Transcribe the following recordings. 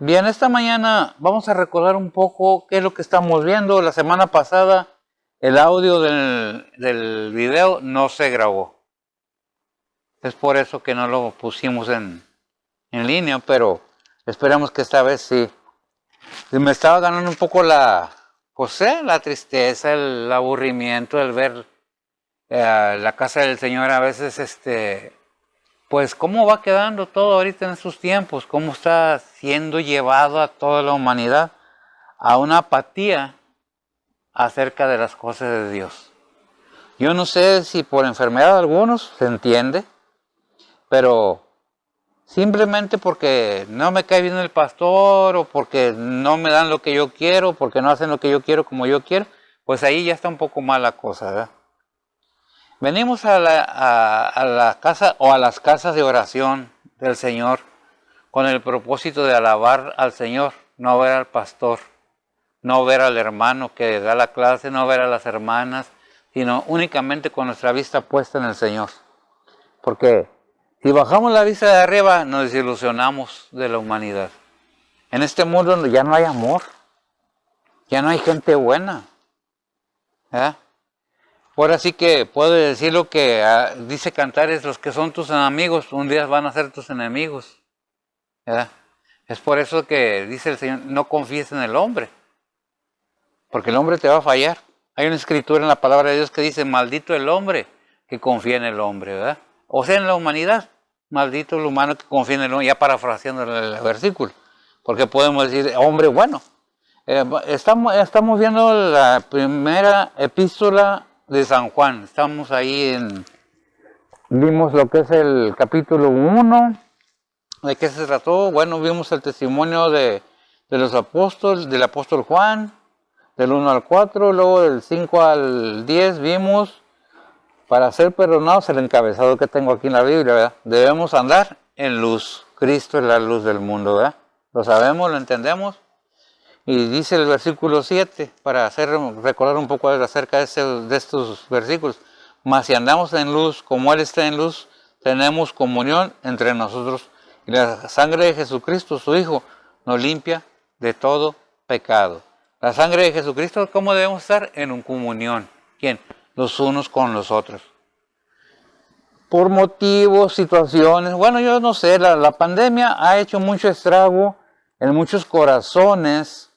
Bien, esta mañana vamos a recordar un poco qué es lo que estamos viendo. La semana pasada el audio del video no se grabó. Es por eso que no lo pusimos en línea, pero esperamos que esta vez sí. Me estaba ganando un poco la tristeza, el aburrimiento, el ver la casa del Señor a veces, pues cómo va quedando todo ahorita en estos tiempos, cómo está siendo llevado a toda la humanidad a una apatía acerca de las cosas de Dios. Yo no sé si por enfermedad de algunos se entiende, pero simplemente porque no me cae bien el pastor o porque no me dan lo que yo quiero, porque no hacen lo que yo quiero como yo quiero, pues ahí ya está un poco mal la cosa, ¿verdad? Venimos a la casa o a las casas de oración del Señor con el propósito de alabar al Señor, no ver al pastor, no ver al hermano que da la clase, no ver a las hermanas, sino únicamente con nuestra vista puesta en el Señor. Porque si bajamos la vista de arriba, nos desilusionamos de la humanidad. En este mundo ya no hay amor, ya no hay gente buena. Por así que puedo decir lo que dice Cantares: los que son tus enemigos, un día van a ser tus enemigos. Es por eso que dice el Señor, no confíes en el hombre, porque el hombre te va a fallar. Hay una escritura en la palabra de Dios que dice: maldito el hombre que confía en el hombre, ¿verdad? O sea, en la humanidad, maldito el humano que confía en el hombre, ya parafraseando el versículo, porque podemos decir hombre bueno. Estamos viendo la primera epístola de San Juan. Estamos ahí vimos lo que es el capítulo 1. ¿De qué se trató? Bueno, vimos el testimonio de los apóstoles, del apóstol Juan, del 1 al 4, luego del 5 al 10 vimos, para ser perdonados, el encabezado que tengo aquí en la Biblia, ¿verdad? Debemos andar en luz. Cristo es la luz del mundo, ¿verdad? Lo sabemos, lo entendemos. Y dice el versículo 7, para recordar un poco acerca de estos versículos: mas si andamos en luz, como Él está en luz, tenemos comunión entre nosotros, y la sangre de Jesucristo, su Hijo, nos limpia de todo pecado. La sangre de Jesucristo, ¿cómo debemos estar? En comunión. ¿Quién? Los unos con los otros. Por motivos, situaciones, bueno, yo no sé, la pandemia ha hecho mucho estrago en muchos corazones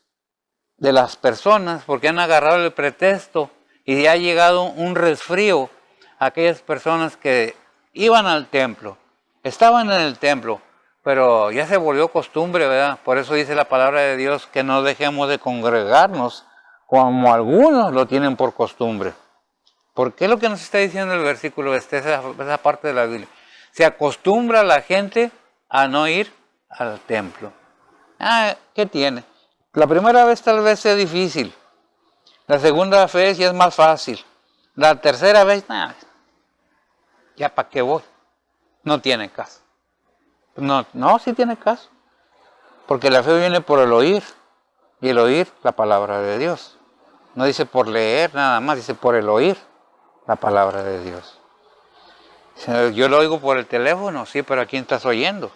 de las personas, porque han agarrado el pretexto y ha llegado un resfrío a aquellas personas que iban al templo, estaban en el templo, pero ya se volvió costumbre, ¿verdad? Por eso dice la palabra de Dios que no dejemos de congregarnos como algunos lo tienen por costumbre. ¿Por qué lo que nos está diciendo el versículo esa parte de la Biblia? Se acostumbra la gente a no ir al templo. ¿Qué tiene? La primera vez tal vez sea difícil. La segunda vez ya es más fácil. La tercera vez, ya para qué voy. No tiene caso. No, sí tiene caso. Porque la fe viene por el oír. Y el oír la palabra de Dios. No dice por leer nada más, dice por el oír la palabra de Dios. Yo lo oigo por el teléfono, sí, pero ¿a quién estás oyendo?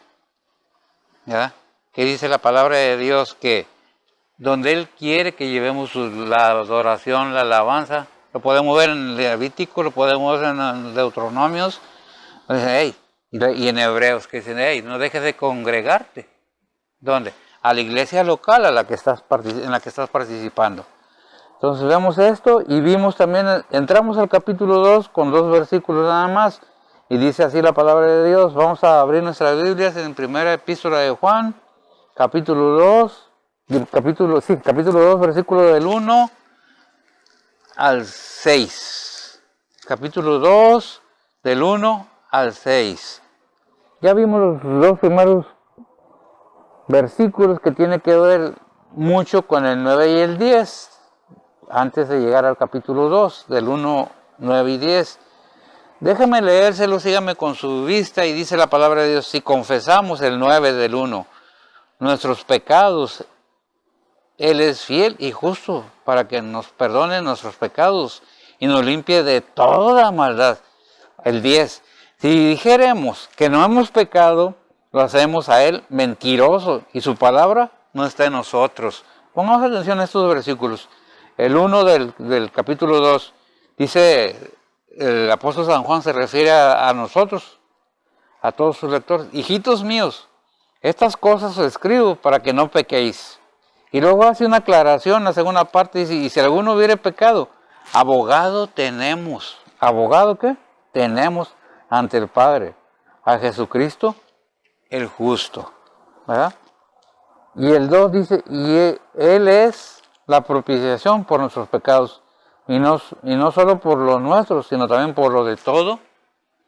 ¿Ya? ¿Qué dice la palabra de Dios? Que donde Él quiere que llevemos la adoración, la alabanza, lo podemos ver en Levítico, lo podemos ver en Deuteronomios, y en Hebreos, que dicen: no dejes de congregarte. ¿Dónde? A la iglesia local en la que estás participando. Entonces vemos esto y vimos también, entramos al capítulo 2 con 2 versículos nada más, y dice así la palabra de Dios. Vamos a abrir nuestras Biblias en primera epístola de Juan, capítulo 2, versículo del 1 al 6. Capítulo 2, del 1 al 6. Ya vimos los 2 primeros versículos que tienen que ver mucho con el 9 y el 10, antes de llegar al capítulo 2, del 1, 9 y 10. Déjame leérselo, sígame con su vista, y dice la palabra de Dios: si confesamos, el 9 del 1, nuestros pecados, Él es fiel y justo para que nos perdone nuestros pecados y nos limpie de toda maldad. El 10, si dijéremos que no hemos pecado, lo hacemos a Él mentiroso y su palabra no está en nosotros. Pongamos atención a estos versículos. El 1 del capítulo 2 dice, el apóstol San Juan se refiere a nosotros, a todos sus lectores. Hijitos míos, estas cosas os escribo para que no pequéis. Y luego hace una aclaración, la segunda parte dice, y si alguno hubiere pecado, abogado tenemos. ¿Abogado qué? Tenemos ante el Padre, a Jesucristo el justo. ¿Verdad? Y el 2 dice, y Él es la propiciación por nuestros pecados, y no solo por los nuestros, sino también por los de todo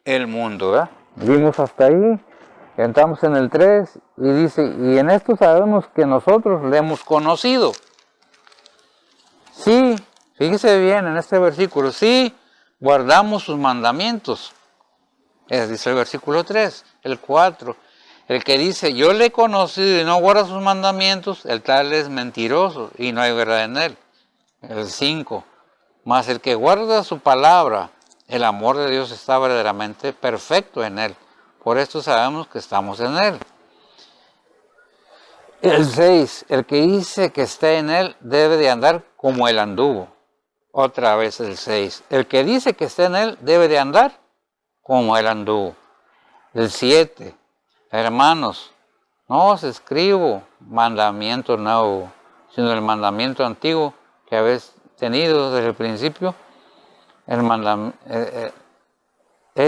el mundo. ¿Verdad? Vimos hasta ahí, entramos en el 3, y dice, y en esto sabemos que nosotros le hemos conocido. Sí, fíjese bien en este versículo, sí, guardamos sus mandamientos. Dice el versículo 3, el 4. El que dice, yo le he conocido y no guarda sus mandamientos, el tal es mentiroso y no hay verdad en él. El 5. Mas el que guarda su palabra, el amor de Dios está verdaderamente perfecto en él. Por esto sabemos que estamos en él. El 6. El que dice que está en él debe de andar como él anduvo. Otra vez el 6. El que dice que está en él debe de andar como él anduvo. El 7. Hermanos, no os escribo mandamiento nuevo, sino el mandamiento antiguo que habéis tenido desde el principio. Es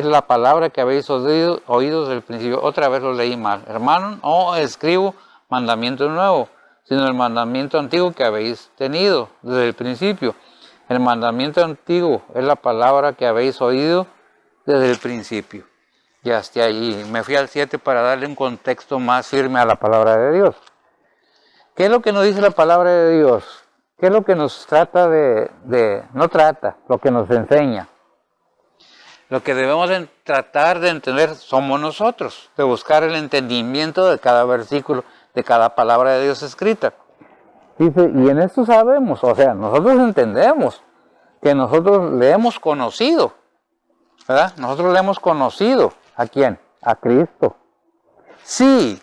la palabra que habéis oído desde el principio. Otra vez lo leí mal. Hermanos, no escribo mandamiento nuevo, sino el mandamiento antiguo que habéis tenido desde el principio. El mandamiento antiguo es la palabra que habéis oído desde el principio. Y hasta ahí. Me fui al 7 para darle un contexto más firme a la palabra de Dios. ¿Qué es lo que nos dice la palabra de Dios? ¿Qué es lo que nos trata no trata, lo que nos enseña? Lo que debemos tratar de entender somos nosotros, de buscar el entendimiento de cada versículo, de cada palabra de Dios escrita. Dice, y en esto sabemos, o sea, nosotros entendemos que nosotros le hemos conocido, ¿verdad? Nosotros le hemos conocido. ¿A quién? A Cristo. Sí,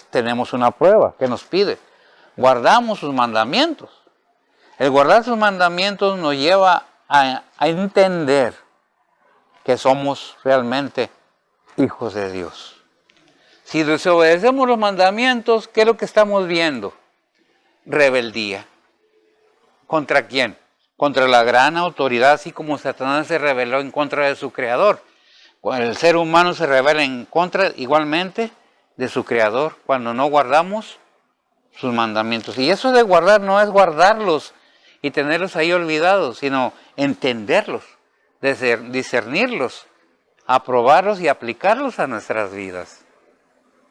tenemos una prueba que nos pide. Guardamos sus mandamientos. El guardar sus mandamientos nos lleva a entender que somos realmente hijos de Dios. Si desobedecemos los mandamientos, ¿qué es lo que estamos viendo? Rebeldía. ¿Contra quién? Contra la gran autoridad, así como Satanás se rebeló en contra de su creador. El ser humano se rebela en contra igualmente de su creador cuando no guardamos sus mandamientos. Y eso de guardar no es guardarlos y tenerlos ahí olvidados, sino entenderlos, discernirlos, aprobarlos y aplicarlos a nuestras vidas.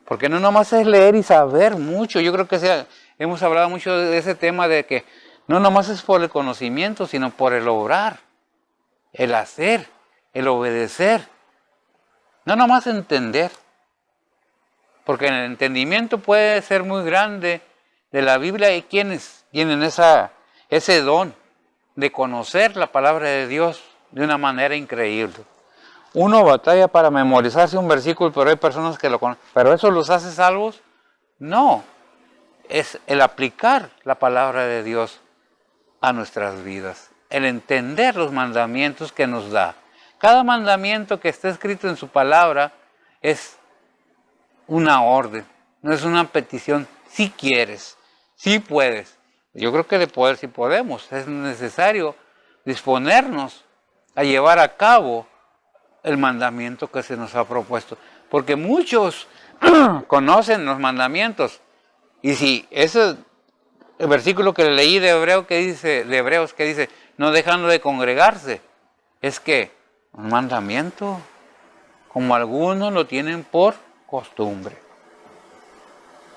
Porque no nomás es leer y saber mucho. Yo creo que hemos hablado mucho de ese tema de que no nomás es por el conocimiento, sino por el obrar, el hacer, el obedecer. No nomás entender, porque el entendimiento puede ser muy grande de la Biblia. Hay quienes tienen ese don de conocer la palabra de Dios de una manera increíble. Uno batalla para memorizarse un versículo, pero hay personas que lo conocen. ¿Pero eso los hace salvos? No, es el aplicar la palabra de Dios a nuestras vidas, el entender los mandamientos que nos da. Cada mandamiento que está escrito en su palabra es una orden, no es una petición. Si quieres, si puedes. Yo creo que de poder sí podemos. Es necesario disponernos a llevar a cabo el mandamiento que se nos ha propuesto. Porque muchos conocen los mandamientos. Y si ese el versículo que leí de Hebreos que dice, no dejando de congregarse, es que un mandamiento, como algunos lo tienen por costumbre.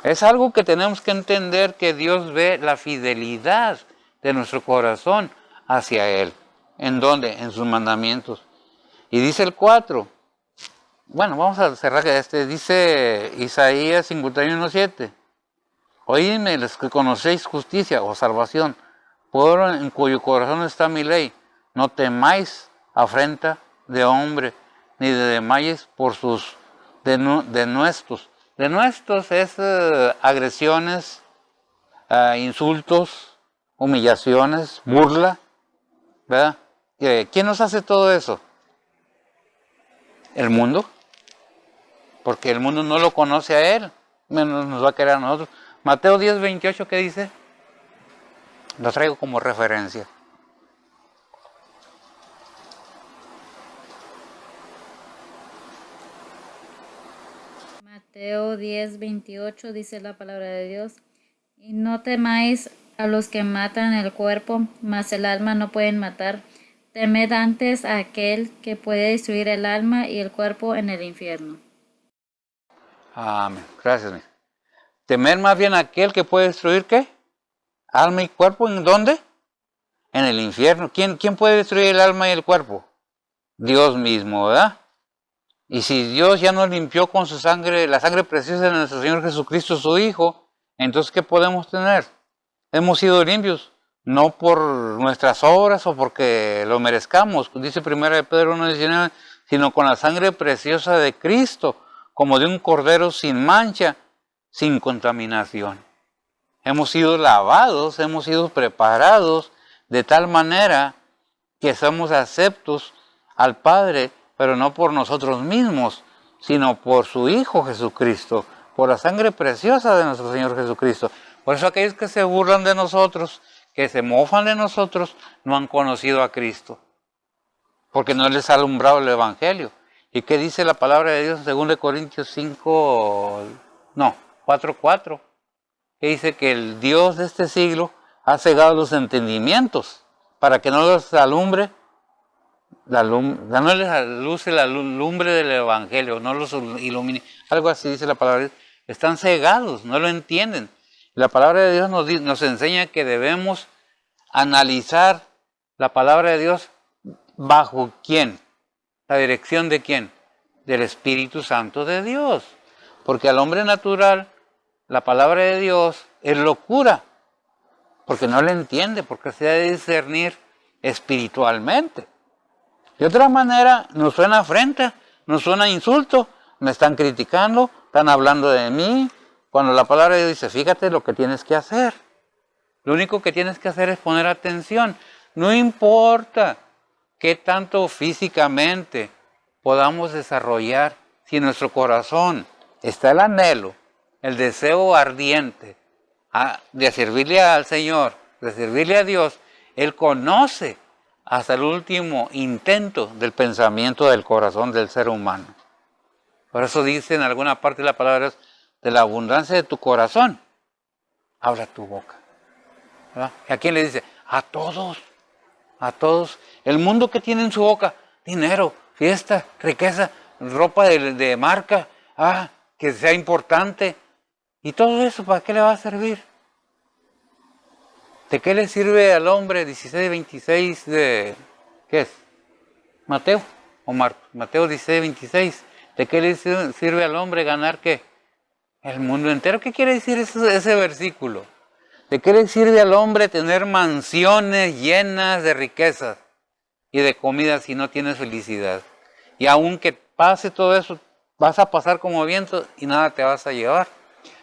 Es algo que tenemos que entender, que Dios ve la fidelidad de nuestro corazón hacia Él. ¿En dónde? En sus mandamientos. Y dice el 4. Bueno, vamos a cerrar dice Isaías 51:7. Oídme los que conocéis justicia o salvación, pueblo en cuyo corazón está mi ley. No temáis afrenta de hombre, ni de demayes por sus denuestos. de nuestros es agresiones, insultos, humillaciones, burla, ¿verdad? ¿Quién nos hace todo eso? El mundo, porque el mundo no lo conoce a Él, menos nos va a querer a nosotros. Mateo 10:28, ¿qué dice? Lo traigo como referencia. Mateo 10:28 dice la palabra de Dios: y no temáis a los que matan el cuerpo, mas el alma no pueden matar. Temed antes a aquel que puede destruir el alma y el cuerpo en el infierno. Amén. Gracias, mija. Temer más bien a aquel que puede destruir, ¿qué? Alma y cuerpo, ¿en dónde? En el infierno. ¿Quién puede destruir el alma y el cuerpo? Dios mismo, ¿verdad? Y si Dios ya nos limpió con su sangre, la sangre preciosa de nuestro Señor Jesucristo, su Hijo, entonces ¿qué podemos tener? Hemos sido limpios, no por nuestras obras o porque lo merezcamos, dice 1 Pedro 1:19, sino con la sangre preciosa de Cristo, como de un cordero sin mancha, sin contaminación. Hemos sido lavados, hemos sido preparados de tal manera que somos aceptos al Padre, pero no por nosotros mismos, sino por su Hijo Jesucristo, por la sangre preciosa de nuestro Señor Jesucristo. Por eso aquellos que se burlan de nosotros, que se mofan de nosotros, no han conocido a Cristo, porque no les ha alumbrado el Evangelio. ¿Y qué dice la palabra de Dios en 2 Corintios 4:4? Que dice que el Dios de este siglo ha cegado los entendimientos para que no los alumbre, no les aluce la lumbre del Evangelio, no los ilumine. Algo así dice la palabra de Dios. Están cegados, no lo entienden. La palabra de Dios nos enseña que debemos analizar la palabra de Dios bajo ¿quién? ¿La dirección de quién? Del Espíritu Santo de Dios. Porque al hombre natural, la palabra de Dios es locura, porque no la entiende, porque se debe discernir espiritualmente. De otra manera, nos suena afrenta, nos suena insulto, me están criticando, están hablando de mí, cuando la palabra de Dios dice, fíjate lo que tienes que hacer. Lo único que tienes que hacer es poner atención. No importa qué tanto físicamente podamos desarrollar, si en nuestro corazón está el anhelo, el deseo ardiente de servirle al Señor, de servirle a Dios. Él conoce hasta el último intento del pensamiento del corazón del ser humano. Por eso dice en alguna parte de la palabra, de la abundancia de tu corazón, habla tu boca. ¿Verdad? ¿Y a quién le dice? A todos, a todos. El mundo que tiene en su boca, dinero, fiesta, riqueza, ropa de marca, que sea importante. ¿Y todo eso para qué le va a servir? ¿De qué le sirve al hombre 16:26 de... ¿qué es? ¿Mateo o Marcos? Mateo 16:26. ¿De qué le sirve al hombre ganar qué? El mundo entero. ¿Qué quiere decir ese versículo? ¿De qué le sirve al hombre tener mansiones llenas de riquezas y de comida si no tienes felicidad? Y aunque pase todo eso, vas a pasar como viento y nada te vas a llevar.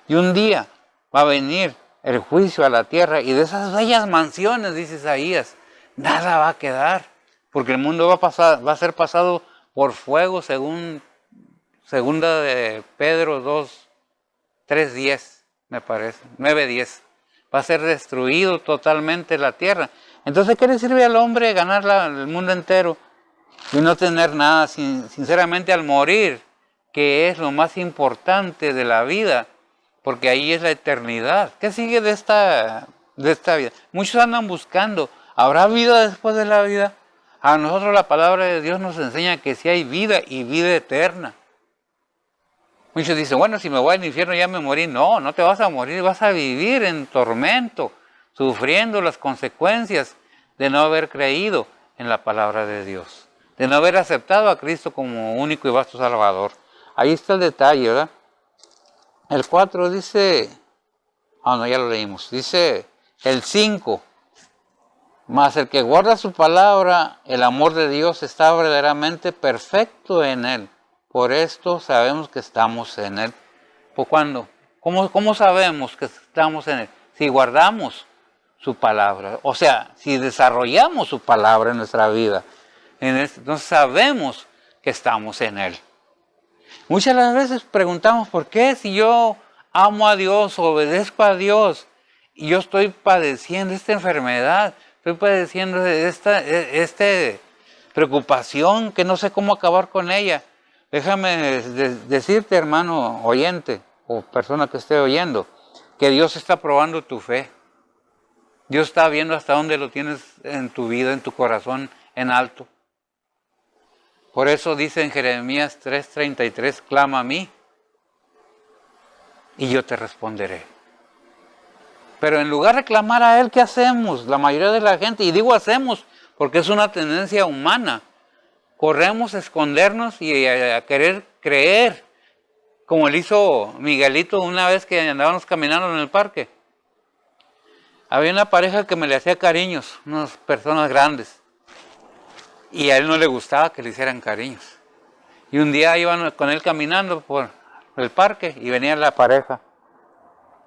Y un día va a venir el juicio a la tierra y de esas bellas mansiones, dice Isaías, nada va a quedar, porque el mundo va a ser pasado por fuego, según segunda de Pedro 3:10, me parece, 9:10. Va a ser destruido totalmente la tierra. Entonces, ¿qué le sirve al hombre ganar el mundo entero y no tener nada? Sinceramente, al morir, que es lo más importante de la vida, porque ahí es la eternidad. ¿Qué sigue de esta vida? Muchos andan buscando, ¿habrá vida después de la vida? A nosotros la palabra de Dios nos enseña que sí hay vida y vida eterna. Muchos dicen, bueno, si me voy al infierno ya me morí. No, no te vas a morir, vas a vivir en tormento, sufriendo las consecuencias de no haber creído en la palabra de Dios, de no haber aceptado a Cristo como único y vasto Salvador. Ahí está el detalle, ¿verdad? El 4 dice, no, ya lo leímos, dice el 5, mas el que guarda su palabra, el amor de Dios está verdaderamente perfecto en él. Por esto sabemos que estamos en él. ¿Por cuándo? ¿Cómo sabemos que estamos en Él? Si guardamos su palabra, o sea, si desarrollamos su palabra en nuestra vida, entonces sabemos que estamos en Él. Muchas de las veces preguntamos, ¿por qué si yo amo a Dios, obedezco a Dios, y yo estoy padeciendo esta enfermedad, estoy padeciendo esta preocupación que no sé cómo acabar con ella? Déjame decirte, hermano oyente o persona que esté oyendo, que Dios está probando tu fe. Dios está viendo hasta dónde lo tienes en tu vida, en tu corazón, en alto. Por eso dice en Jeremías 3:33, clama a mí y yo te responderé. Pero en lugar de clamar a Él, ¿qué hacemos? La mayoría de la gente, y digo hacemos porque es una tendencia humana, corremos a escondernos y a querer creer, como le hizo Miguelito una vez que andábamos caminando en el parque. Había una pareja que me le hacía cariños, unas personas grandes, y a él no le gustaba que le hicieran cariños. Y un día iban con él caminando por el parque y venía la pareja.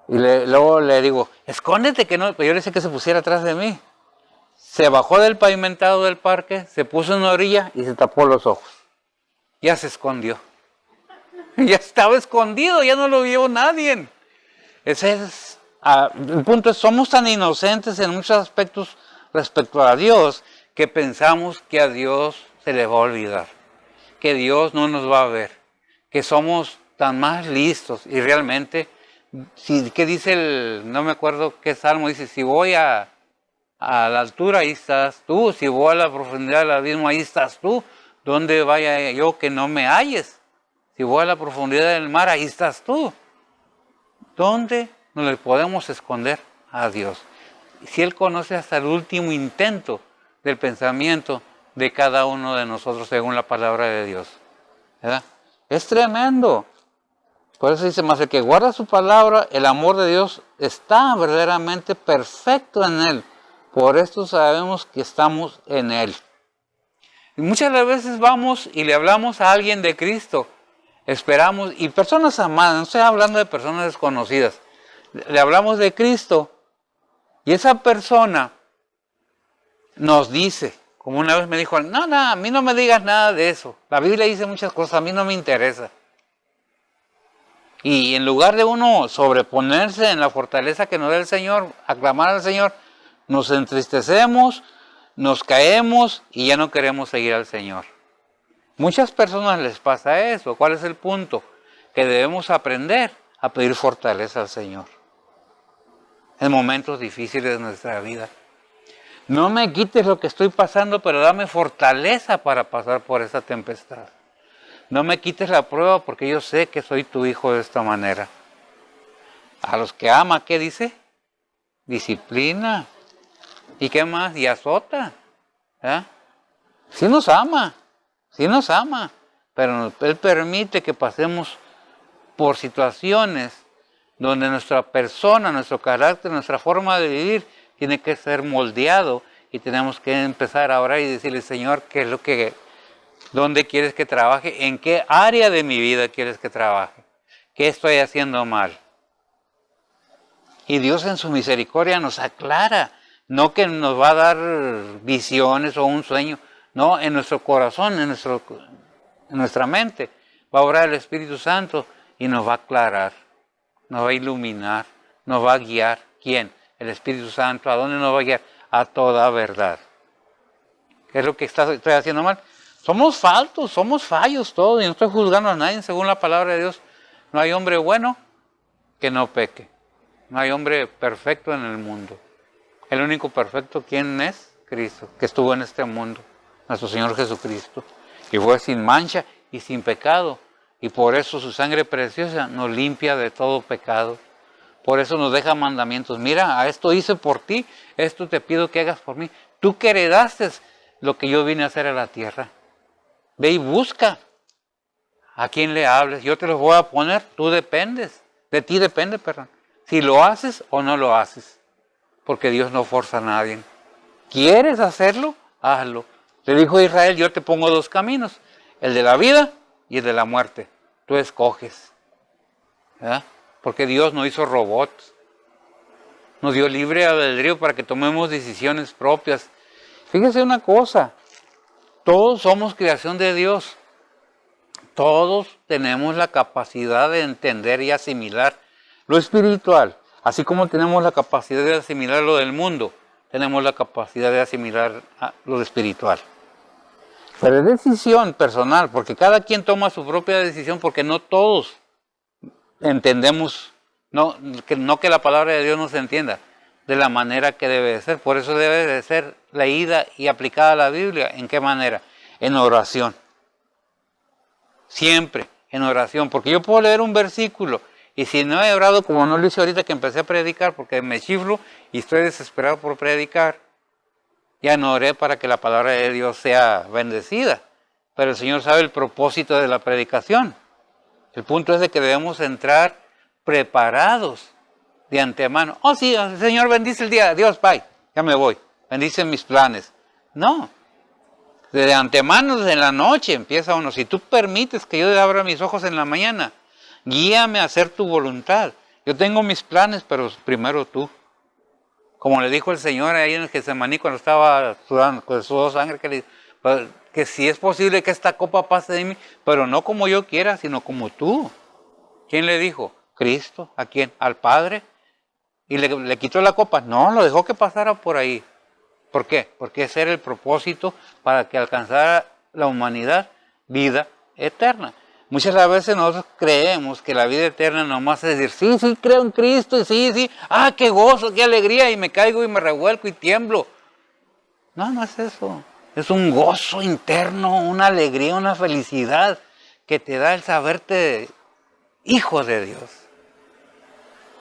Y luego le digo, escóndete que no, pero yo le decía que se pusiera atrás de mí. Se bajó del pavimentado del parque, se puso en una orilla y se tapó los ojos. Ya se escondió. Ya estaba escondido, ya no lo vio nadie. Ese es, el punto es, somos tan inocentes en muchos aspectos respecto a Dios que pensamos que a Dios se le va a olvidar, que Dios no nos va a ver, que somos tan más listos y realmente, ¿qué dice no me acuerdo qué salmo dice? Si voy a la altura, ahí estás tú. Si voy a la profundidad del abismo, ahí estás tú. ¿Dónde vaya yo que no me halles? Si voy a la profundidad del mar, ahí estás tú. ¿Dónde nos le podemos esconder a Dios? Si Él conoce hasta el último intento del pensamiento de cada uno de nosotros según la palabra de Dios, ¿verdad? Es tremendo. Por eso dice, más el que guarda su palabra, el amor de Dios está verdaderamente perfecto en Él. Por esto sabemos que estamos en Él. Y muchas de las veces vamos y le hablamos a alguien de Cristo. Esperamos, y personas amadas, no estoy hablando de personas desconocidas. Le hablamos de Cristo y esa persona nos dice, como una vez me dijo, no, a mí no me digas nada de eso. La Biblia dice muchas cosas, a mí no me interesa. Y en lugar de uno sobreponerse en la fortaleza que nos da el Señor, aclamar al Señor, nos entristecemos, nos caemos y ya no queremos seguir al Señor. Muchas personas les pasa eso. ¿Cuál es el punto? Que debemos aprender a pedir fortaleza al Señor en momentos difíciles de nuestra vida. No me quites lo que estoy pasando, pero dame fortaleza para pasar por esa tempestad. No me quites la prueba porque yo sé que soy tu hijo de esta manera. A los que ama, ¿qué dice? Disciplina. ¿Y qué más? Y azota. ¿Eh? Sí nos ama, pero Él permite que pasemos por situaciones donde nuestra persona, nuestro carácter, nuestra forma de vivir tiene que ser moldeado y tenemos que empezar a orar y decirle, Señor, ¿qué es lo que, dónde quieres que trabaje? ¿En qué área de mi vida quieres que trabaje? ¿Qué estoy haciendo mal? Y Dios en su misericordia nos aclara, no que nos va a dar visiones o un sueño, no, en nuestro corazón, en nuestra mente, va a obrar el Espíritu Santo y nos va a aclarar, nos va a iluminar, nos va a guiar. ¿Quién? El Espíritu Santo. ¿A dónde nos va a guiar? A toda verdad. ¿Qué es lo que estoy haciendo mal? Somos faltos, somos fallos todos, y no estoy juzgando a nadie según la palabra de Dios. No hay hombre bueno que no peque. No hay hombre perfecto en el mundo. El único perfecto, ¿quién es? Cristo, que estuvo en este mundo, nuestro Señor Jesucristo. Y fue sin mancha y sin pecado. Y por eso su sangre preciosa nos limpia de todo pecado. Por eso nos deja mandamientos. Mira, a esto hice por ti, esto te pido que hagas por mí. Tú que heredaste lo que yo vine a hacer a la tierra. Ve y busca a quien le hables. Yo te los voy a poner, tú dependes. De ti depende, perdón. Si lo haces o no lo haces. Porque Dios no forza a nadie. ¿Quieres hacerlo? Hazlo. Le dijo a Israel, yo te pongo dos caminos. El de la vida y el de la muerte. Tú escoges. ¿verdad? Porque Dios no hizo robots. Nos dio libre albedrío para que tomemos decisiones propias. Fíjese una cosa, todos somos creación de Dios. Todos tenemos la capacidad de entender y asimilar lo espiritual. Así como tenemos la capacidad de asimilar lo del mundo, tenemos la capacidad de asimilar lo espiritual. Pero es decisión personal, porque cada quien toma su propia decisión, porque no todos entendemos, no que la palabra de Dios no se entienda de la manera que debe de ser. Por eso debe de ser leída y aplicada a la Biblia. ¿En qué manera? En oración. Siempre en oración, porque yo puedo leer un versículo y si no he orado, como no lo hice ahorita que empecé a predicar, porque me chiflo y estoy desesperado por predicar, ya no oré para que la palabra de Dios sea bendecida. Pero el Señor sabe el propósito de la predicación. El punto es de que debemos entrar preparados de antemano. Oh, sí, el Señor bendice el día. Dios, bye, ya me voy. Bendice mis planes. No. De antemano, desde la noche empieza uno. Si tú permites que yo abra mis ojos en la mañana, guíame a hacer tu voluntad. Yo tengo mis planes, pero primero tú. Como le dijo el Señor ahí en el Getsemaní cuando estaba sudando, con sudó sangre, que si es posible que esta copa pase de mí, pero no como yo quiera, sino como tú. ¿Quién le dijo? Cristo. ¿A quién? Al Padre. ¿Y le quitó la copa? No, lo dejó que pasara por ahí. ¿Por qué? Porque ese era el propósito para que alcanzara la humanidad vida eterna. Muchas veces nosotros creemos que la vida eterna nomás es decir, sí, sí, creo en Cristo, y sí, sí, qué gozo, qué alegría, y me caigo y me revuelco y tiemblo. No, no es eso. Es un gozo interno, una alegría, una felicidad que te da el saberte hijo de Dios.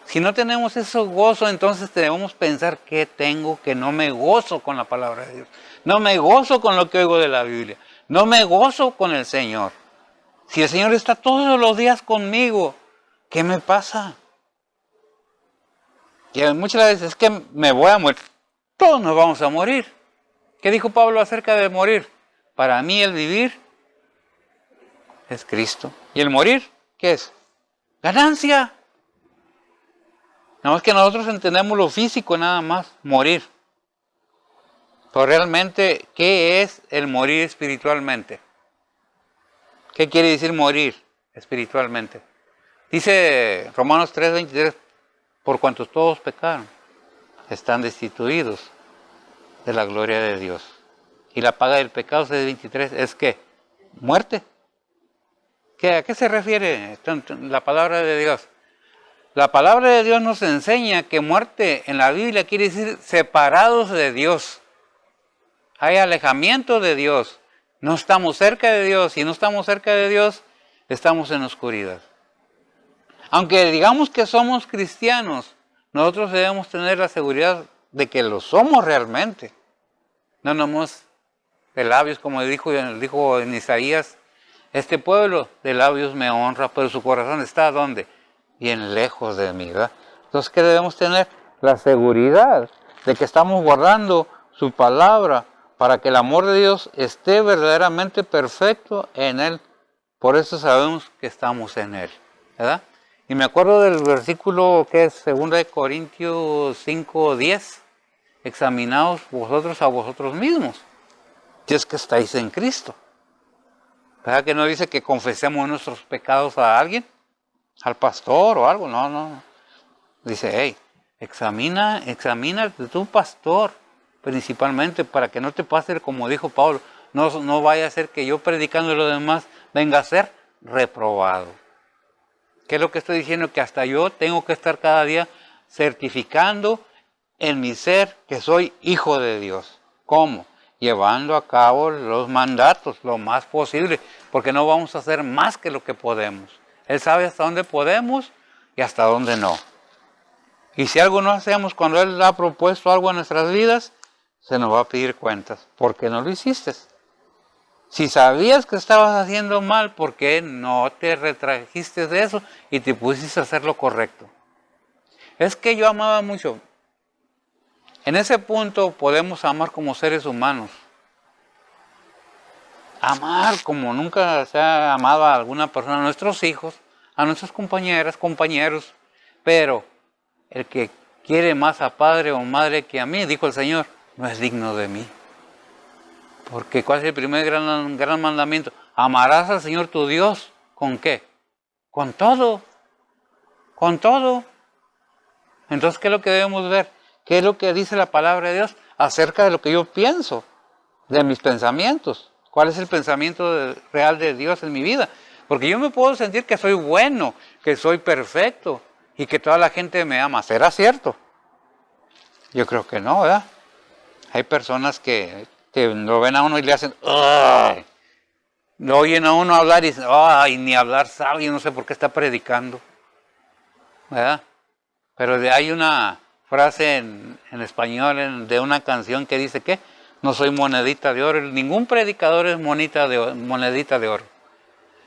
Si no tenemos ese gozo, entonces debemos pensar que tengo, que no me gozo con la palabra de Dios. No me gozo con lo que oigo de la Biblia. No me gozo con el Señor. Si el Señor está todos los días conmigo, ¿qué me pasa? Y muchas veces es que me voy a morir. Todos nos vamos a morir. ¿Qué dijo Pablo acerca de morir? Para mí el vivir es Cristo. ¿Y el morir qué es? Ganancia. Nada más que nosotros entendemos lo físico nada más, morir. Pero realmente, ¿qué es el morir espiritualmente? ¿Qué quiere decir morir espiritualmente? Dice Romanos 3:23, por cuantos todos pecaron, están destituidos de la gloria de Dios. Y la paga del pecado, 6:23, es ¿qué? Muerte. ¿A qué se refiere la palabra de Dios? La palabra de Dios nos enseña que muerte en la Biblia quiere decir separados de Dios. Hay alejamiento de Dios. No estamos cerca de Dios. Si no estamos cerca de Dios, estamos en oscuridad. Aunque digamos que somos cristianos, nosotros debemos tener la seguridad de que lo somos realmente. No nomás de labios, como dijo en Isaías, este pueblo de labios me honra, pero su corazón está ¿dónde? Bien lejos de mí, ¿verdad? Entonces, ¿qué debemos tener? La seguridad de que estamos guardando su palabra para que el amor de Dios esté verdaderamente perfecto en Él. Por eso sabemos que estamos en Él, ¿verdad? Y me acuerdo del versículo que es 2 Corintios 5:10. Examinaos vosotros a vosotros mismos, si es que estáis en Cristo. ¿Verdad que no dice que confesemos nuestros pecados a alguien? Al pastor o algo, no. Dice, hey, examina tu pastor, principalmente, para que no te pase como dijo Pablo, no vaya a ser que yo predicando a los demás venga a ser reprobado. ¿Qué es lo que estoy diciendo? Que hasta yo tengo que estar cada día certificando en mi ser que soy hijo de Dios. ¿Cómo? Llevando a cabo los mandatos lo más posible, porque no vamos a hacer más que lo que podemos. Él sabe hasta dónde podemos y hasta dónde no. Y si algo no hacemos cuando Él ha propuesto algo en nuestras vidas, se nos va a pedir cuentas. ¿Por qué no lo hiciste? Si sabías que estabas haciendo mal, ¿por qué no te retrajiste de eso y te pusiste a hacer lo correcto? Es que yo amaba mucho. En ese punto podemos amar como seres humanos. Amar como nunca se ha amado a alguna persona, a nuestros hijos, a nuestras compañeras, compañeros, pero el que quiere más a padre o madre que a mí, dijo el Señor, no es digno de mí. Porque ¿cuál es el primer gran mandamiento? Amarás al Señor tu Dios, ¿con qué? Con todo, con todo. Entonces, ¿qué es lo que debemos ver? ¿Qué es lo que dice la palabra de Dios acerca de lo que yo pienso, de mis pensamientos? ¿Cuál es el pensamiento real de Dios en mi vida? Porque yo me puedo sentir que soy bueno, que soy perfecto y que toda la gente me ama. ¿Será cierto? Yo creo que no, ¿verdad? Hay personas que lo ven a uno y le hacen ¡ay! Lo oyen a uno hablar y dicen ¡ay! Ni hablar sabe, yo no sé por qué está predicando, ¿verdad? Pero hay una frase en español de una canción que dice que no soy monedita de oro. Ningún predicador es monedita de oro.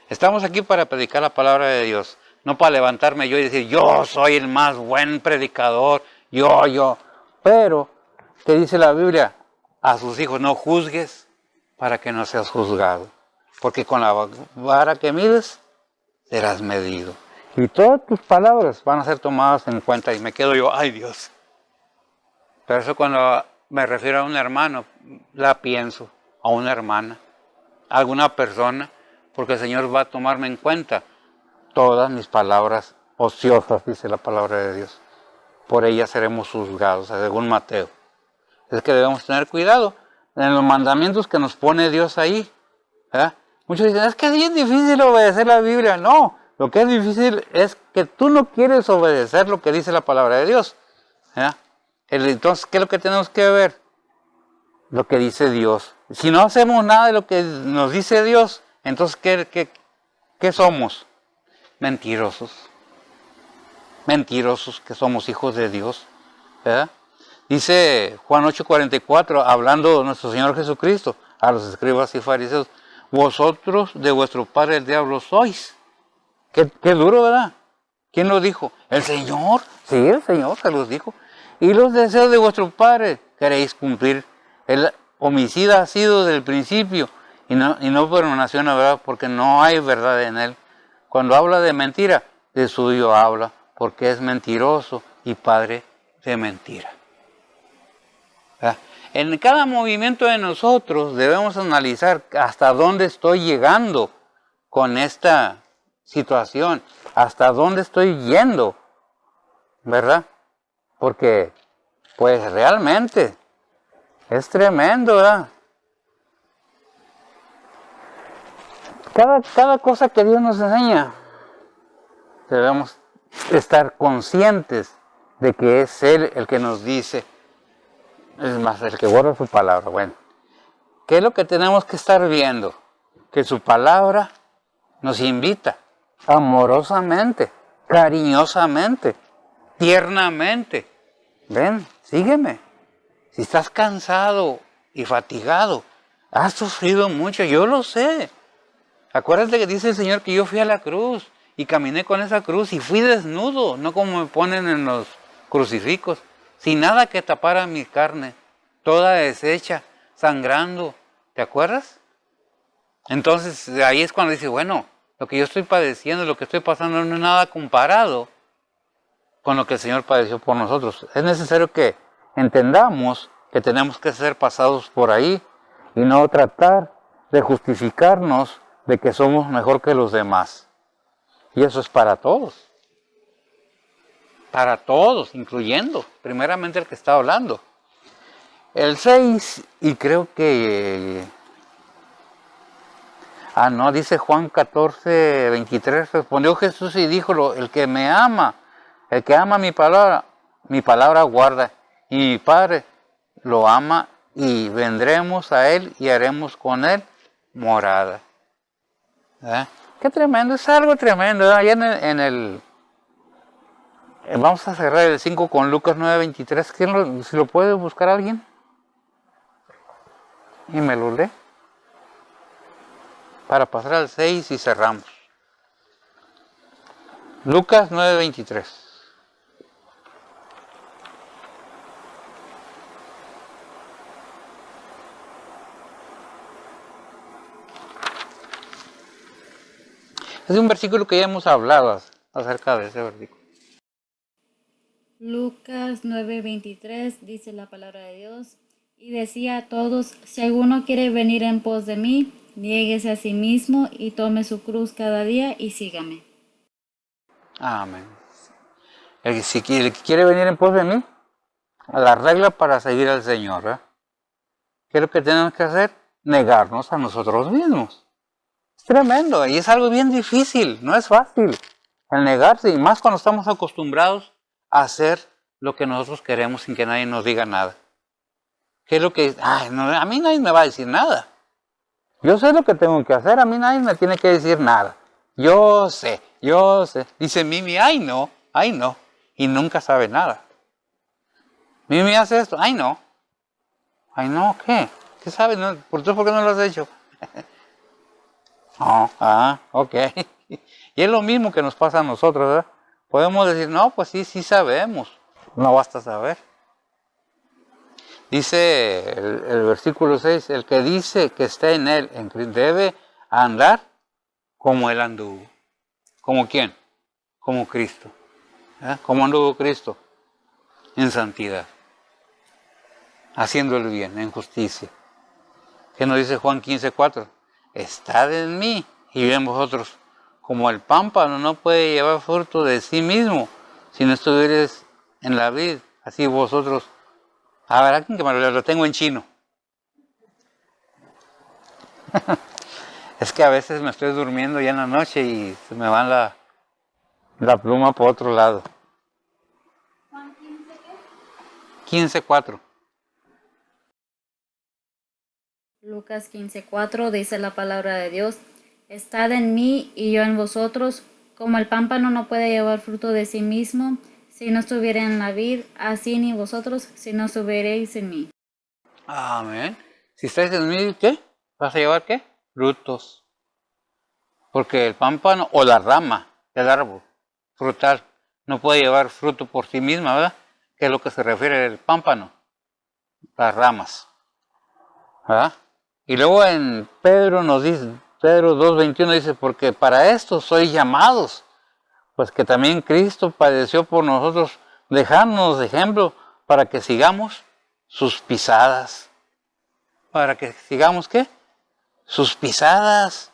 Estamos aquí para predicar la palabra de Dios, no para levantarme yo y decir yo soy el más buen predicador, yo. Pero, ¿qué dice la Biblia? A sus hijos no juzgues para que no seas juzgado. Porque con la vara que mides, serás medido. Y todas tus palabras van a ser tomadas en cuenta. Y me quedo yo, ay Dios. Por eso cuando me refiero a un hermano, la pienso, a una hermana, a alguna persona, porque el Señor va a tomarme en cuenta todas mis palabras ociosas, dice la palabra de Dios. Por ellas seremos juzgados, según Mateo. Es que debemos tener cuidado en los mandamientos que nos pone Dios ahí, ¿verdad? Muchos dicen, es que es bien difícil obedecer la Biblia. No, lo que es difícil es que tú no quieres obedecer lo que dice la palabra de Dios, ¿verdad? Entonces, ¿qué es lo que tenemos que ver? Lo que dice Dios. Si no hacemos nada de lo que nos dice Dios, entonces, ¿qué somos? Mentirosos. Mentirosos que somos hijos de Dios, ¿verdad? Dice Juan 8:44, hablando de nuestro Señor Jesucristo, a los escribas y fariseos, vosotros de vuestro padre el diablo sois. Qué duro, ¿verdad? ¿Quién lo dijo? ¿El Señor? Sí, el Señor se los dijo. Y los deseos de vuestro padre queréis cumplir. El homicida ha sido desde el principio y no por nación, ¿verdad? Porque no hay verdad en él. Cuando habla de mentira, de suyo habla, porque es mentiroso y padre de mentira. ¿Verdad? En cada movimiento de nosotros debemos analizar hasta dónde estoy llegando con esta situación, hasta dónde estoy yendo, ¿verdad? Porque, pues realmente, es tremendo, ¿verdad? Cada cosa que Dios nos enseña, debemos estar conscientes de que es Él el que nos dice, es más, el que guarda su palabra. Bueno, ¿qué es lo que tenemos que estar viendo? Que su palabra nos invita amorosamente, cariñosamente, tiernamente. Ven, sígueme. Si estás cansado y fatigado, has sufrido mucho, yo lo sé. Acuérdate que dice el Señor que yo fui a la cruz y caminé con esa cruz y fui desnudo, no como me ponen en los crucifijos, sin nada que tapara mi carne, toda deshecha, sangrando. ¿Te acuerdas? Entonces ahí es cuando dice, bueno, lo que yo estoy padeciendo, lo que estoy pasando no es nada comparado con lo que el Señor padeció por nosotros. Es necesario que entendamos que tenemos que ser pasados por ahí y no tratar de justificarnos de que somos mejor que los demás. Y eso es para todos, incluyendo primeramente el que está hablando. El 6, y creo que... dice Juan 14:23, respondió Jesús y dijo, el que me ama, el que ama mi palabra guarda, y mi Padre lo ama, y vendremos a él y haremos con él morada. ¿Eh? Qué tremendo, es algo tremendo. Allá en el vamos a cerrar el 5 con Lucas 9:23. Si lo puede buscar alguien y me lo lee para pasar al 6 y cerramos. Lucas 9:23. Es un versículo que ya hemos hablado acerca de ese versículo. Lucas 9:23 dice la palabra de Dios. Y decía a todos, si alguno quiere venir en pos de mí, niéguese a sí mismo y tome su cruz cada día y sígame. Amén. El que quiere venir en pos de mí, a la regla para seguir al Señor, ¿eh? ¿Qué es lo que tenemos que hacer? Negarnos a nosotros mismos. Es tremendo y es algo bien difícil, no es fácil el negarse, y más cuando estamos acostumbrados a hacer lo que nosotros queremos sin que nadie nos diga nada. ¿Qué es lo que? Ay, no, a mí nadie me va a decir nada. Yo sé lo que tengo que hacer, a mí nadie me tiene que decir nada. Yo sé. Dice Mimi, ay no. Y nunca sabe nada. Mimi hace esto, ay no, ¿qué? ¿Qué sabes? No, ¿por qué no lo has hecho? Ok. Y es lo mismo que nos pasa a nosotros, ¿verdad? Podemos decir, no, pues sí sabemos. No basta saber. Dice el versículo 6, el que dice que está en él, debe andar como él anduvo. ¿Como quién? Como Cristo. ¿Cómo anduvo Cristo? En santidad. Haciendo el bien, en justicia. ¿Qué nos dice Juan 15:4? Estad en mí y en vosotros. Como el pámpano no puede llevar fruto de sí mismo si no estuvieres en la vid, así vosotros. A ver, aquí que me lo tengo en chino. Es que a veces me estoy durmiendo ya en la noche y se me va la pluma por otro lado. ¿Juan 15 qué? 15:4. Lucas 15:4 dice la palabra de Dios. Estad en mí y yo en vosotros, como el pámpano no puede llevar fruto de sí mismo, si no estuviera en la vid, así ni vosotros, si no estuvierais en mí. Amén. Si estáis en mí, ¿qué? ¿Vas a llevar qué? Frutos. Porque el pámpano o la rama del árbol frutal no puede llevar fruto por sí misma, ¿verdad? Que es lo que se refiere al pámpano. Las ramas. ¿Verdad? Y luego en Pedro nos dice, Pedro 2:21 dice, porque para esto sois llamados, pues que también Cristo padeció por nosotros, dejándonos de ejemplo para que sigamos sus pisadas. ¿Para que sigamos qué? Sus pisadas.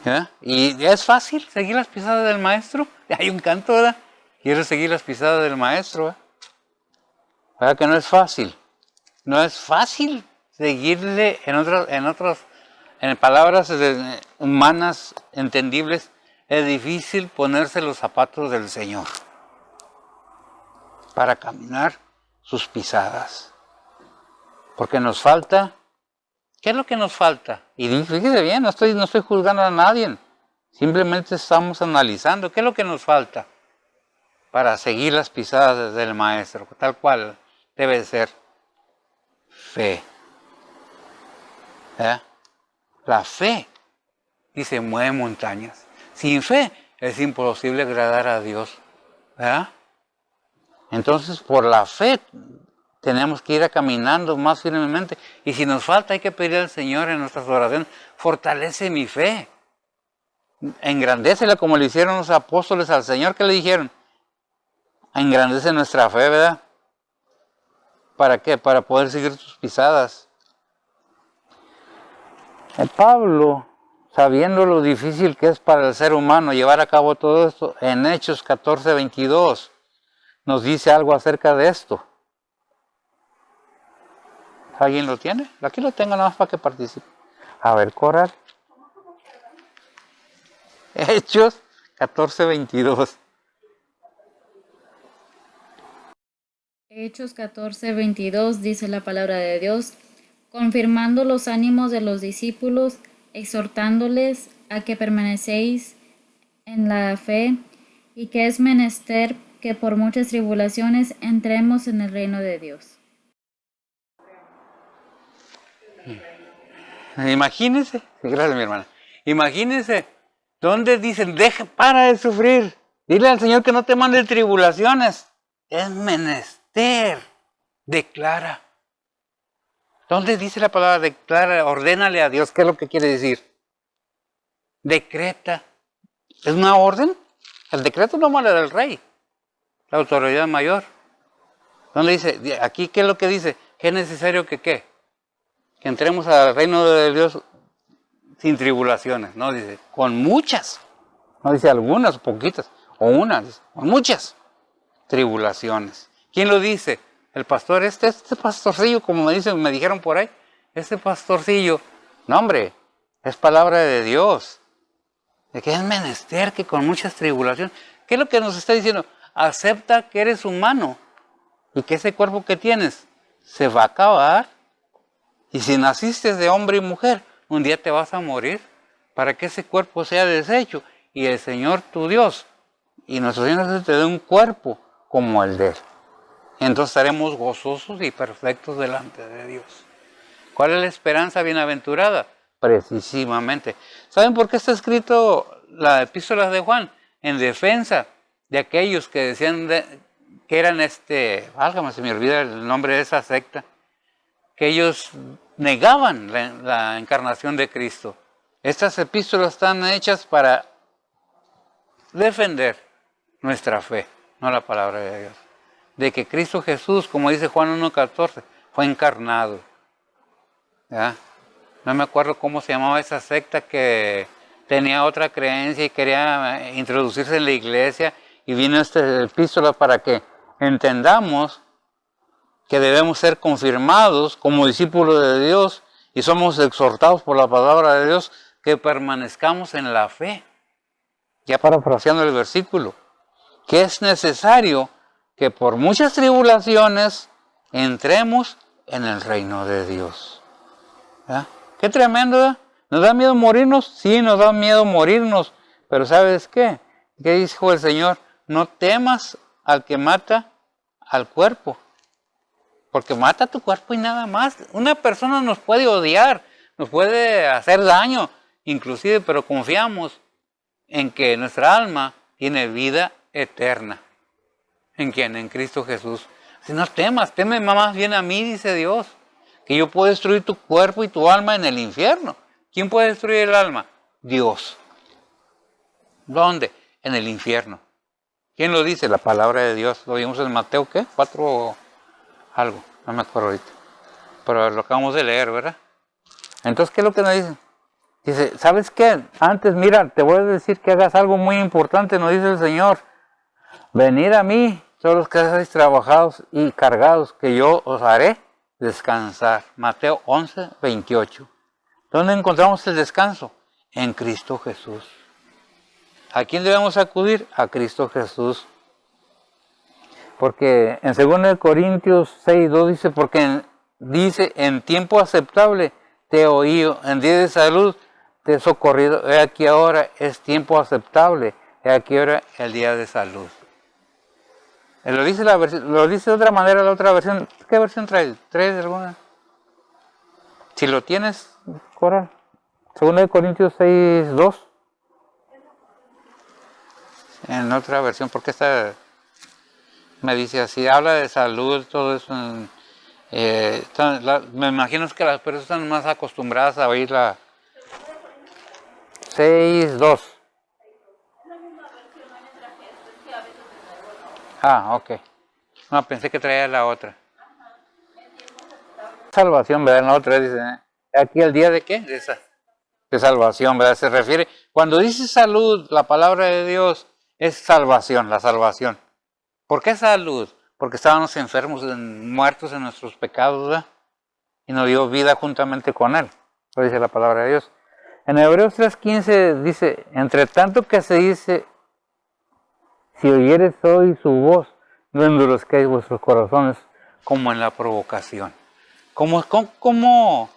¿Ya? Y es fácil seguir las pisadas del maestro. Hay un canto, ¿verdad? Quiero seguir las pisadas del maestro, ¿verdad? ¿Verdad que no es fácil? No es fácil seguirle en palabras humanas entendibles. Es difícil ponerse los zapatos del Señor para caminar sus pisadas. Porque nos falta. ¿Qué es lo que nos falta? Y fíjese bien, no estoy juzgando a nadie. Simplemente estamos analizando qué es lo que nos falta para seguir las pisadas del Maestro, tal cual debe ser. Fe. La fe, dice, mueve montañas. Sin fe es imposible agradar a Dios. ¿Verdad? Entonces, por la fe tenemos que ir caminando más firmemente. Y si nos falta, hay que pedir al Señor en nuestras oraciones, fortalece mi fe. Engrandécela como le hicieron los apóstoles al Señor. ¿Qué le dijeron? Engrandece nuestra fe, ¿verdad? ¿Para qué? Para poder seguir tus pisadas. Pablo, sabiendo lo difícil que es para el ser humano llevar a cabo todo esto, en Hechos 14:22, nos dice algo acerca de esto. ¿Alguien lo tiene? Aquí lo tengo nada más para que participe. A ver, Coral. Hechos 14:22. Hechos 14:22 dice la palabra de Dios, confirmando los ánimos de los discípulos, exhortándoles a que permanecéis en la fe y que es menester que por muchas tribulaciones entremos en el reino de Dios. Imagínense, gracias mi hermana, imagínense, ¿dónde dicen, para de sufrir? Dile al Señor que no te mande tribulaciones. Es menester, declara. ¿Dónde dice la palabra declara? Ordénale a Dios, ¿qué es lo que quiere decir? decreta. Es una orden. El decreto no es del rey, la autoridad mayor. ¿Dónde dice? Aquí, ¿qué es lo que dice? Que es necesario que entremos al reino de Dios sin tribulaciones. No dice, con muchas. No dice algunas, poquitas, o una, dice, con muchas tribulaciones. ¿Quién lo dice? El pastor, este pastorcillo, como me dijeron por ahí, este pastorcillo, no hombre, es palabra de Dios. De que es menester que con muchas tribulaciones. ¿Qué es lo que nos está diciendo? Acepta que eres humano y que ese cuerpo que tienes se va a acabar. Y si naciste de hombre y mujer, un día te vas a morir para que ese cuerpo sea deshecho. Y el Señor tu Dios y nuestro Señor te dé un cuerpo como el de Él. Entonces estaremos gozosos y perfectos delante de Dios. ¿Cuál es la esperanza bienaventurada? Precisamente. ¿Saben por qué está escrito la epístola de Juan? En defensa de aquellos que decían que eran válgame, se me olvida el nombre de esa secta, que ellos negaban la encarnación de Cristo. Estas epístolas están hechas para defender nuestra fe, no la palabra de Dios. De que Cristo Jesús, como dice Juan 1:14, fue encarnado. ¿Ya? No me acuerdo cómo se llamaba esa secta que tenía otra creencia y quería introducirse en la iglesia, y vino esta epístola para que entendamos que debemos ser confirmados como discípulos de Dios y somos exhortados por la palabra de Dios que permanezcamos en la fe. Ya parafraseando el versículo, que es necesario que por muchas tribulaciones entremos en el reino de Dios. ¿Ya? Qué tremendo, ¿eh? ¿Nos da miedo morirnos? Sí, nos da miedo morirnos, pero ¿sabes qué? ¿Qué dijo el Señor? No temas al que mata al cuerpo, porque mata tu cuerpo y nada más. Una persona nos puede odiar, nos puede hacer daño, inclusive, pero confiamos en que nuestra alma tiene vida eterna. ¿En quién? En Cristo Jesús. Si no temas, teme más bien a mí, dice Dios, que yo puedo destruir tu cuerpo y tu alma en el infierno. ¿Quién puede destruir el alma? Dios. ¿Dónde? En el infierno. ¿Quién lo dice? La palabra de Dios. Lo vimos en Mateo, ¿qué? 4 o algo, no me acuerdo ahorita. Pero lo acabamos de leer, ¿verdad? Entonces, ¿qué es lo que nos dice? Dice, ¿sabes qué? Antes, mira, te voy a decir que hagas algo muy importante, nos dice el Señor. Venid a mí, todos los que estáis trabajados y cargados, que yo os haré descansar. Mateo 11:28. ¿Dónde encontramos el descanso? En Cristo Jesús. ¿A quién debemos acudir? A Cristo Jesús. Porque en 2 Corintios 6:2 dice, porque dice, en tiempo aceptable te he oído, en día de salud te he socorrido. He aquí ahora es tiempo aceptable, he aquí ahora el día de salud. Lo dice de otra manera la otra versión. ¿Qué versión trae? ¿Traes alguna? Si lo tienes, Coral. 2 Corintios 6:2. En otra versión, porque esta me dice así, habla de salud, todo eso. Me imagino que las personas están más acostumbradas a oír la 6:2. Ah, ok. No, pensé que traía la otra. Salvación, ¿verdad? En la otra dice, aquí el día de qué? De salvación, ¿verdad? Se refiere, cuando dice salud, la palabra de Dios es salvación, la salvación. ¿Por qué salud? Porque estábamos enfermos, muertos en nuestros pecados, ¿verdad? Y nos dio vida juntamente con Él. Lo dice la palabra de Dios. En Hebreos 3:15 dice, entre tanto que se dice, si oyeres hoy su voz, no endurezcáis vuestros corazones, como en la provocación. Como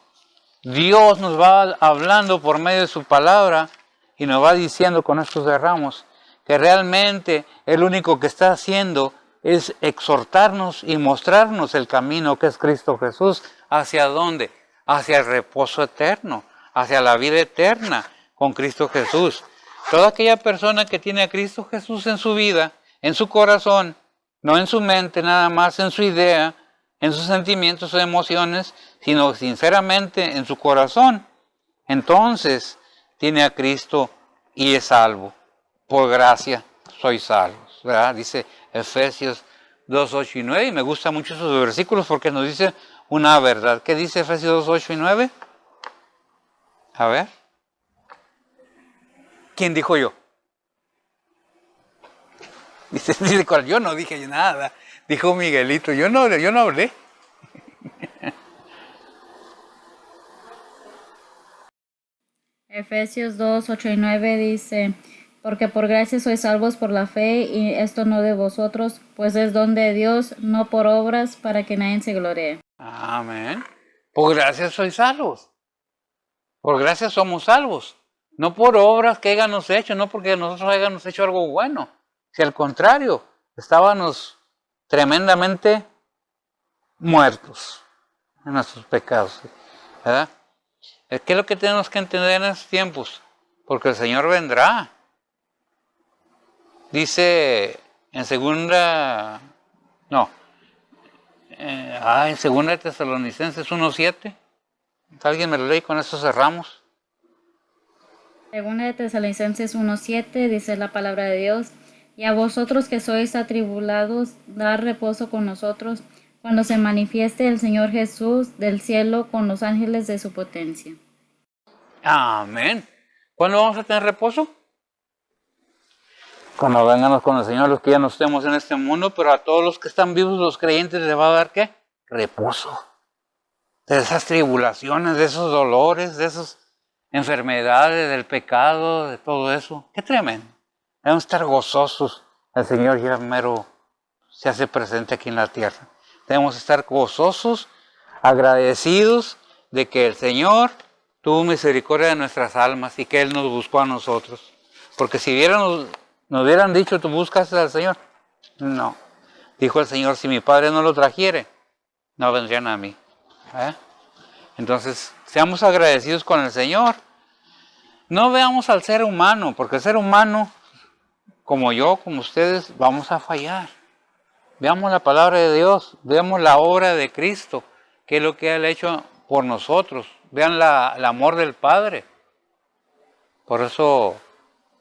Dios nos va hablando por medio de su palabra y nos va diciendo con estos derramos que realmente el único que está haciendo es exhortarnos y mostrarnos el camino que es Cristo Jesús. ¿Hacia dónde? Hacia el reposo eterno, hacia la vida eterna con Cristo Jesús. Toda aquella persona que tiene a Cristo Jesús en su vida, en su corazón, no en su mente nada más, en su idea, en sus sentimientos o emociones, sino sinceramente en su corazón, entonces tiene a Cristo y es salvo. Por gracia sois salvos, ¿verdad? Dice Efesios 2, 8 y 9, y me gustan mucho esos versículos porque nos dice una verdad. ¿Qué dice Efesios 2, 8 y 9? A ver. ¿Quién dijo yo? Dice, yo no dije nada. Dijo Miguelito, yo no hablé. Efesios 2, 8 y 9 dice, porque por gracia sois salvos por la fe, y esto no de vosotros, pues es don de Dios, no por obras, para que nadie se gloríe. Amén. Por gracia sois salvos. Por gracia somos salvos. No por obras que hayamos hecho, no porque nosotros hayamos hecho algo bueno. Si al contrario, estábamos tremendamente muertos en nuestros pecados. ¿Verdad? ¿Qué es lo que tenemos que entender en estos tiempos? Porque el Señor vendrá. Dice en segunda de Tesalonicenses 1:7. ¿Alguien me lo lee y con eso cerramos? Según de Tesalonicenses 1:7 dice la palabra de Dios, y a vosotros que sois atribulados, dar reposo con nosotros, cuando se manifieste el Señor Jesús del cielo con los ángeles de su potencia. Amén. ¿Cuándo vamos a tener reposo? Cuando vengamos con el Señor, los que ya no estemos en este mundo, pero a todos los que están vivos, los creyentes, les va a dar ¿qué? Reposo. De esas tribulaciones, de esos dolores, de esas enfermedades, del pecado, de todo eso. Qué tremendo. Debemos estar gozosos. El Señor ya mero se hace presente aquí en la tierra. Debemos estar gozosos, agradecidos de que el Señor tuvo misericordia de nuestras almas y que Él nos buscó a nosotros. Porque si nos hubieran dicho, ¿tú buscaste al Señor? No. Dijo el Señor, si mi Padre no lo trajere, no vendrían a mí. Entonces, seamos agradecidos con el Señor. No veamos al ser humano, porque el ser humano, como yo, como ustedes, vamos a fallar. Veamos la palabra de Dios, veamos la obra de Cristo, que es lo que Él ha hecho por nosotros. Vean el amor del Padre. Por eso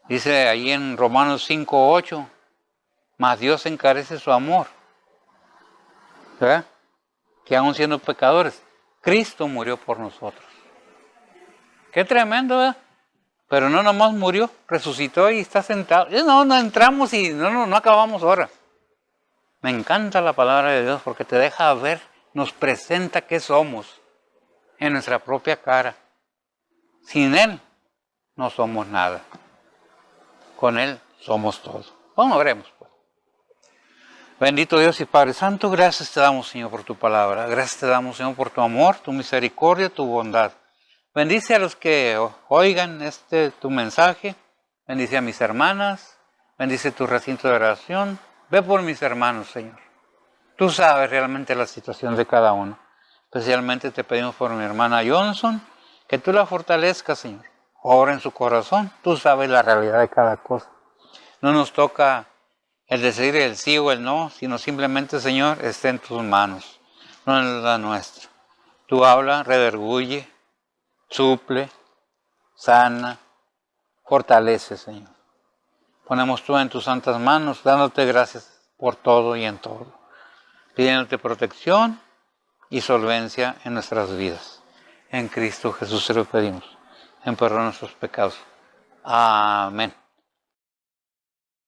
dice ahí en Romanos 5:8, mas Dios encarece su amor. ¿Verdad? Que aún siendo pecadores, Cristo murió por nosotros. Qué tremendo, ¿verdad? Pero no nomás murió, resucitó y está sentado. No entramos y no acabamos ahora. Me encanta la palabra de Dios porque te deja ver, nos presenta qué somos en nuestra propia cara. Sin Él no somos nada. Con Él somos todo. Vamos, oremos pues. Bendito Dios y Padre Santo, gracias te damos, Señor, por tu palabra. Gracias te damos, Señor, por tu amor, tu misericordia, tu bondad. Bendice a los que oigan tu mensaje. Bendice a mis hermanas. Bendice tu recinto de oración. Ve por mis hermanos, Señor. Tú sabes realmente la situación de cada uno. Especialmente te pedimos por mi hermana Johnson, que tú la fortalezcas, Señor. Obra en su corazón. Tú sabes la realidad de cada cosa. No nos toca el decidir el sí o el no, sino simplemente, Señor, esté en tus manos. No en la nuestra. Tú habla, redarguye, suple, sana, fortalece, Señor. Ponemos tú en tus santas manos, dándote gracias por todo y en todo. Pidiéndote protección y solvencia en nuestras vidas. En Cristo Jesús se lo pedimos. En perdón de nuestros pecados. Amén.